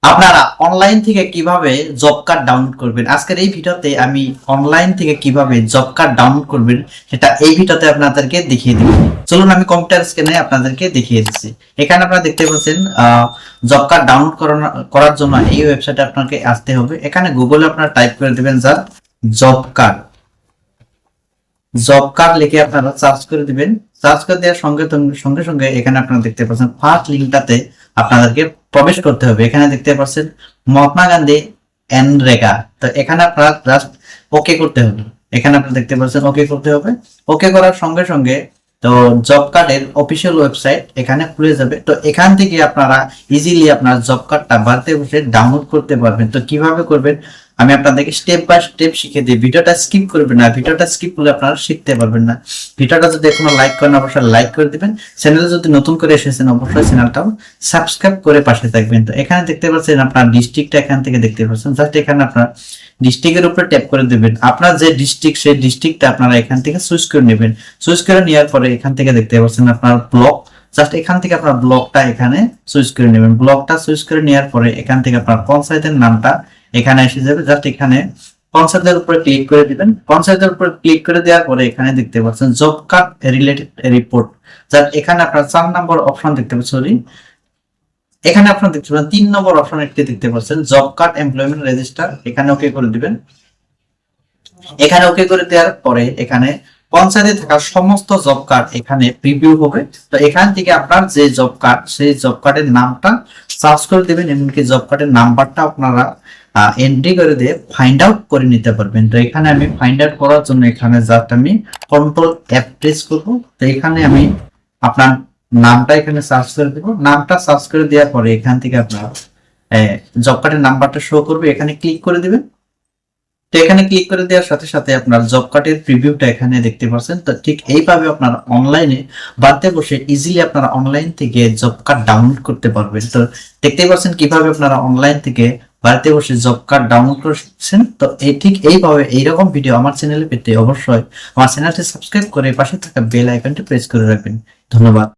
আপনারা অনলাইন থেকে কিভাবে জব কার্ড ডাউনলোড করবেন, আজকের এই ভিডিওতে আমি অনলাইন থেকে কিভাবে জব কার্ড ডাউনলোড করবেন সেটা এই ভিডিওতে আপনাদেরকে দেখিয়ে দিব। চলুন আমি কম্পিউটার স্ক্রিনে আপনাদেরকে দেখিয়ে দিচ্ছি। এখানে আপনারা দেখতে পাচ্ছেন জব কার্ড ডাউনলোড করার জন্য এই ওয়েবসাইটে আপনাকে আসতে হবে। এখানে গুগলে আপনারা টাইপ করে দিবেন যা জব কার্ড লিখে আপনারা সার্চ করে দিবেন। সার্চ করে দেওয়ার সঙ্গে সঙ্গে এখানে আপনারা দেখতে পাচ্ছেন ফার্স্ট লিঙ্কটাতে আপনাদেরকে প্রবেশ করতে হবে। এখানে দেখতে পাচ্ছেন মহাত্মা গান্ধী এনরেগা, তো এখানে আপনারা জাস্ট ওকে করতে হবে। এখানে আপনারা দেখতে পাচ্ছেন ওকে করতে হবে। ওকে করার সঙ্গে সঙ্গে তো জব কার্ডের অফিসিয়াল ওয়েবসাইট এখানে খুলে যাবে। তো এখান থেকে আপনারা ইজিলি আপনার জব কার্ডটা বাড়িতে বসে ডাউনলোড করতে পারবেন। তো কিভাবে করবেন আমি আপনাদেরকে স্টেপ বাই স্টেপ শিখিয়ে দিই। ভিডিওটা স্কিপ করবেন না, ভিডিওটা স্কিপ করলে আপনারা শিখতে পারবেন না। ভিডিওটা যদি এখনো লাইক করেন অবশ্যই লাইক করে দিবেন। চ্যানেলে যদি নতুন করে এসেছেন অবশ্যই চ্যানেলটাও সাবস্ক্রাইব করে পাশে থাকবেন। তো এখানে দেখতে পাচ্ছেন আপনার ডিস্ট্রিক্টটা এখান থেকে দেখতে পাচ্ছেন। জাস্ট এখানে আপনার ডিস্ট্রিক্টের উপরে ট্যাপ করে দিবেন। আপনার যে ডিস্ট্রিক্ট সেই ডিস্ট্রিক্টটা আপনারা এখান থেকে চুজ করে নেবেন। চুজ করে নেওয়ার পরে এখান থেকে দেখতে পাচ্ছেন আপনার ব্লক, জাস্ট এখান থেকে আপনার ব্লকটা এখানে চুজ করে নেবেন। ব্লকটা চুজ করে নেওয়ার পরে এখান থেকে আপনার পঞ্চায়েতের নামটা এখানে এসে যাবে। জাস্ট এখানে পঞ্চায়েতের উপরে ক্লিক করে দিবেন। পঞ্চায়েতের উপরে ক্লিক করে দেওয়ার পরে এখানে দেখতে পাচ্ছেন job card related report. Just এখানে আপনার 4 নম্বর অপশন দেখতে পাচ্ছেন। এখানে আপনারা দেখতে পাচ্ছেন 3 নম্বর অপশন একটি দেখতে পাচ্ছেন জব কার্ড এমপ্লয়মেন্ট রেজিস্টার, এখানে ওকে করে দিবেন। এখানে ওকে করে দেওয়ার পরে এখানে পঞ্চায়েতে থাকা সমস্ত জব কার্ড এখানে প্রিভিউ হবে। তো এখান থেকে আপনার যে জব কার্ড সেই জব কার্ডের নামটা সার্চ করে দিবেন, এমনকি জব কার্ডের নাম্বারটা আপনারা এন্ট্রি করে দিয়ে ফাইন্ড আউট করে নিতে পারবেন। তো এখানে আমি ফাইন্ড আউট করার জন্য এখানে জাস্ট আমি কন্ট্রোল F প্রেস করব। তো এখানে আমি আপনার নামটা এখানে সার্চ করে দেব। নামটা সার্চ করে দেওয়ার পরে এখান থেকে আপনার জব কার্ডের নাম্বারটা শো করবে, এখানে ক্লিক করে দিবেন। তো এখানে ক্লিক করে দেওয়ার সাথে সাথে আপনার জব কার্ডের প্রিভিউটা এখানে দেখতে পাচ্ছেন। তো ঠিক এইভাবে আপনারা অনলাইনে বাড়িতে বসে ইজিলি আপনারা অনলাইন থেকে জব কার্ড ডাউনলোড করতে পারবেন। তো দেখতেই পাচ্ছেন কিভাবে আপনারা অনলাইন থেকে বাড়িতে বসে জব কার্ড ডাউনলোড করছেন। তো ঠিক এইভাবে এইরকম ভিডিও আমার চ্যানেলে পেতে অবশ্যই আমার চ্যানেলটি সাবস্ক্রাইব করে পাশে থাকা বেল আইকনটি প্রেস করে রাখবেন। ধন্যবাদ।